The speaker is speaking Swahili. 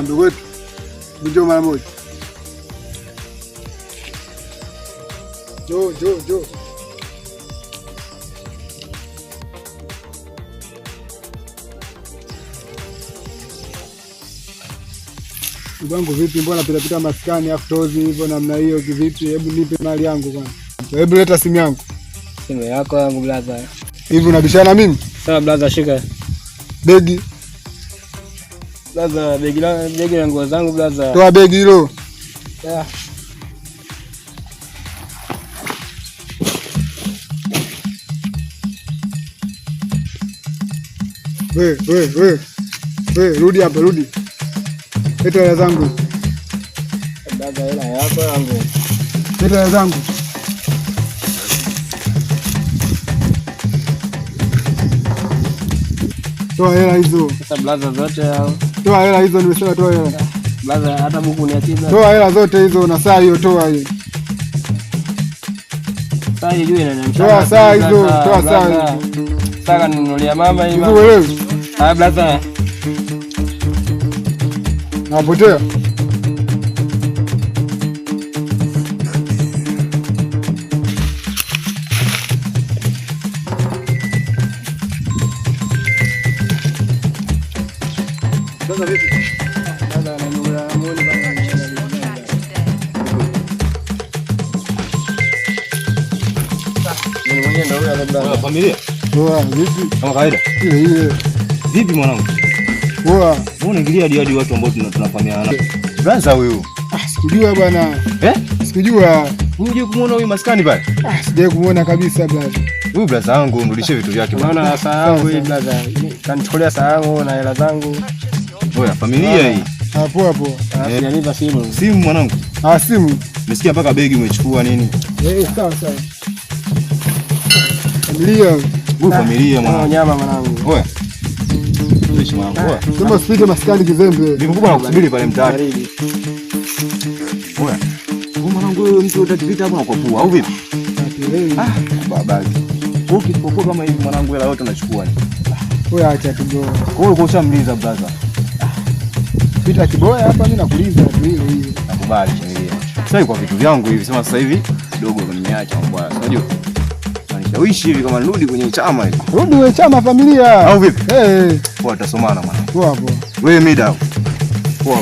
mdogo wetu. Njoo mara moja. Njoo. Bangu vipi, mbona pita maskani aftozi hivyo namna hiyo kivipi? Hebu nipe mali yangu kwanza. Hebu leta simu yangu. Simu yako yangu blaza. Hivi unabishana mimi? Sawa blaza, shika. Begi. Blaza, begi la nguo zangu blaza. Toa begi hilo. Yeah. We, rudi hapa, rudi. Leta hela zangu. Blaza, hela yako yangu. Leta hela zangu. Toa hela hizo. Sasa blaza zote hao. Toa hela hizo, nimesema toa hela. Blaza, hata buku niachie blaza. Toa hela zote hizo na saa hiyo toa hiyo. Saa hiyo juu inaniamsha. Toa saa hizo, toa saa hizo. Sasa ninunulia mama hii. Wewe. Ah blaza. Napotea. Sasa vipi? Blaza, nanunulia muone bana. Mimi mwenyewe ndio huyo blaza. Familia? Poa, vipi? Kama kawaida. Ile. Vipi mwanangu? Poa. Unaingilia hadi watu ambao tunafahamiana. Brother huyu. Sikujua bwana. Sikujua. Unje kumuona huyu maskani pale? Sijai kumuona kabisa brother. Huyu brother wangu mrudishie vitu vyake bwana. Unaona saa yangu hii brother. Kanichukulia saa yangu na hela zangu. Oya, familia hii. Poa. Nipa simu. Simu mwanangu. Simu. Nimesikia mpaka begi umechukua nini? Sawa. Familia. Huyu familia mwanangu. Nyama mwanangu. Oya. Tuishi mwanangu. Oya. Kama usipite maskani kizembe. Niko kubwa nakusubiri pale mtaani. Oya. Huyu mwanangu wewe mtu utatipita hapo na kwa pua au vipi? Baba. Ukipokuwa kama hivi mwanangu hela yote unachukua ni. Oya, acha tu bro. Kwa hiyo ushamliza brother. Pita kiboya hapa mimi nakuliza tu hiyo. Nakubali familia. Sasa kwa vitu vyangu hivi sema sasa hivi dogo nimeacha mambo haya. Unajua? Uishi hivi kama nirudi kwenye chama hivi. Rudi wewe chama familia. Au vipi? Eh. Poa, tutasomana mwana. Poa. Wewe mida. Poa.